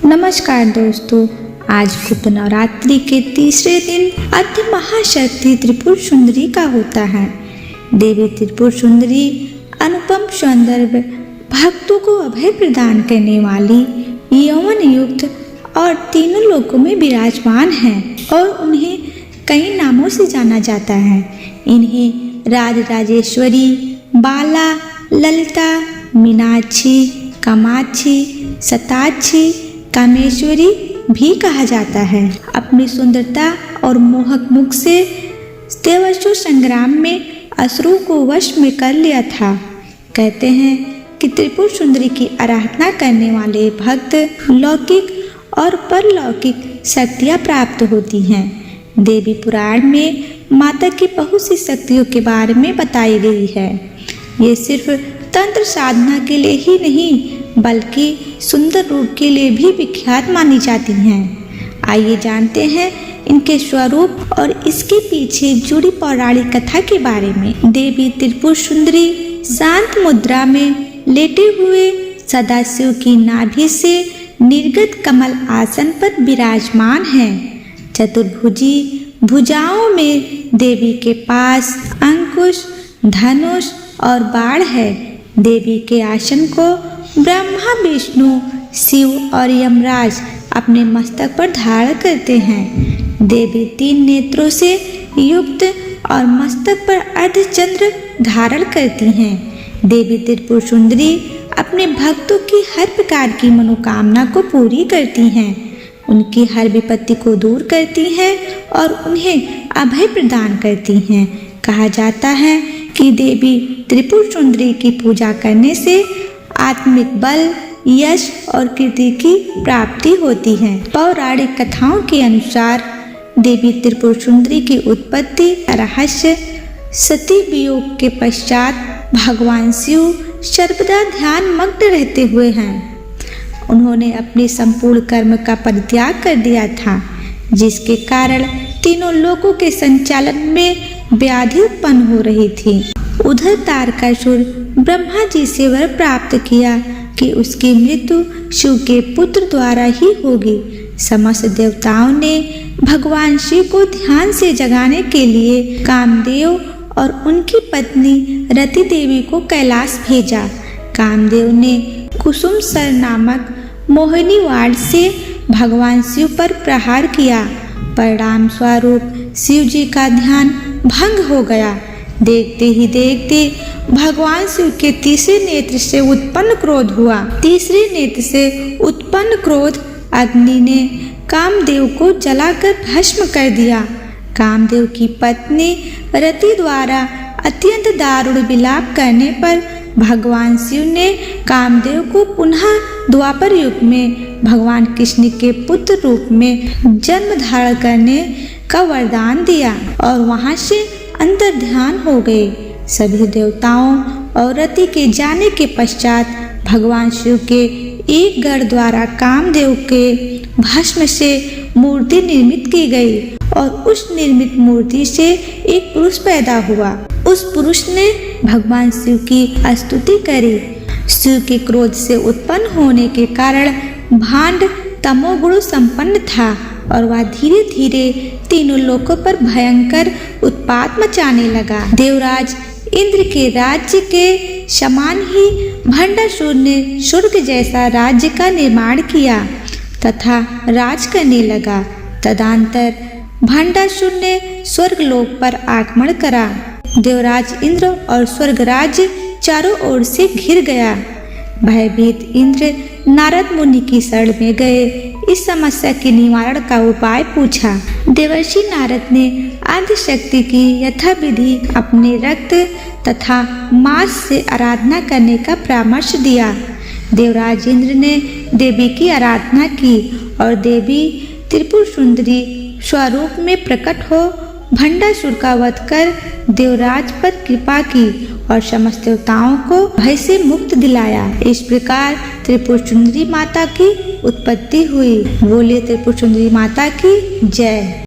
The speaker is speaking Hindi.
नमस्कार दोस्तों, आज गुप्त नवरात्रि के तीसरे दिन अति महाशक्ति त्रिपुर सुंदरी का होता है। देवी त्रिपुर सुंदरी अनुपम सौंदर्य, भक्तों को अभय प्रदान करने वाली, यौवन युक्त और तीनों लोकों में विराजमान है और उन्हें कई नामों से जाना जाता है। इन्हें राजराजेश्वरी, बाला, ललिता, मीनाक्षी, कामाक्षी, शताक्षी, कामेश्वरी भी कहा जाता है। अपनी सुंदरता और मोहक मुख से देवासुर संग्राम में असुरों को वश में कर लिया था। कहते हैं कि त्रिपुर सुंदरी की आराधना करने वाले भक्त लौकिक और परलौकिक शक्तियाँ प्राप्त होती हैं। देवी पुराण में माता की बहुत सी शक्तियों के बारे में बताई गई है। ये सिर्फ तंत्र साधना के लिए ही नहीं बल्कि सुंदर रूप के लिए भी विख्यात मानी जाती हैं। आइए जानते हैं इनके स्वरूप और इसके पीछे जुड़ी पौराणिक कथा के बारे में। देवी त्रिपुर सुंदरी शांत मुद्रा में लेटे हुए सदाशिव की नाभि से निर्गत कमल आसन पर विराजमान हैं। चतुर्भुजी भुजाओं में देवी के पास अंकुश, धनुष और बाण है। देवी के आसन को ब्रह्मा, विष्णु, शिव और यमराज अपने मस्तक पर धारण करते हैं। देवी 3 नेत्रों से युक्त और मस्तक पर अर्धचंद्र धारण करती हैं। देवी त्रिपुर सुंदरी अपने भक्तों की हर प्रकार की मनोकामना को पूरी करती हैं, उनकी हर विपत्ति को दूर करती हैं और उन्हें अभय प्रदान करती हैं। कहा जाता है कि देवी त्रिपुर सुंदरी की पूजा करने से आत्मिक बल, यश और कीर्ति की प्राप्ति होती है। पौराणिक कथाओं के अनुसार देवी त्रिपुर सुंदरी की उत्पत्ति रहस्य सती वियोग के पश्चात भगवान शिव सर्वदा ध्यान मग्न रहते हुए हैं। उन्होंने अपने संपूर्ण कर्म का परित्याग कर दिया था, जिसके कारण तीनों लोकों के संचालन में व्याधि उत्पन्न हो रही थी। उधर तारकासुर ब्रह्मा जी से वर प्राप्त किया कि उसकी मृत्यु शिव के पुत्र द्वारा ही होगी। समस्त देवताओं ने भगवान शिव को ध्यान से जगाने के लिए कामदेव और उनकी पत्नी रति देवी को कैलाश भेजा। कामदेव ने कुसुम सर नामक मोहिनी वाण से भगवान शिव पर प्रहार किया। परिणाम स्वरूप शिव जी का ध्यान भंग हो गया। देखते ही देखते भगवान शिव के तीसरे नेत्र से उत्पन्न क्रोध हुआ। तीसरे नेत्र से उत्पन्न क्रोध अग्नि ने कामदेव को जलाकर भस्म कर दिया। कामदेव की पत्नी रति द्वारा अत्यंत दारुण विलाप करने पर भगवान शिव ने कामदेव को पुनः द्वापर युग में भगवान कृष्ण के पुत्र रूप में जन्म धारण करने का वरदान दिया और वहां से अंतर ध्यान हो गए। सभी देवताओं और रति के जाने के पश्चात भगवान शिव के एक गण द्वारा कामदेव के भस्म से मूर्ति निर्मित की गई और उस निर्मित मूर्ति से एक पुरुष पैदा हुआ। उस पुरुष ने भगवान शिव की स्तुति करी। शिव के क्रोध से उत्पन्न होने के कारण भांड तमोगुण संपन्न था और वह धीरे धीरे तीनों लोकों पर भयंकर उत्पात मचाने लगा। देवराज इंद्र के राज्य के समान ही भंडासुर ने स्वर्ग जैसा राज्य का निर्माण किया तथा राज करने लगा। तदंतर भंडासुर ने स्वर्ग लोक पर आक्रमण करा। देवराज इंद्र और स्वर्ग राज्य चारों ओर से घिर गया। भयभीत इंद्र नारद मुनि की शरण में गए। इस समस्या के निवारण का उपाय पूछा। देवर्षि नारद ने आदिशक्ति की यथाविधि अपने रक्त तथा मांस से आराधना करने का परामर्श दिया। देवराज इंद्र ने देवी की आराधना की और देवी त्रिपुर सुंदरी स्वरूप में प्रकट हो भंडासुर का वध कर देवराज पर कृपा की और समस्त देवताओं को भय से मुक्त दिलाया। इस प्रकार त्रिपुर सुंदरी माता की उत्पत्ति हुई। बोलिए त्रिपुर सुंदरी माता की जय।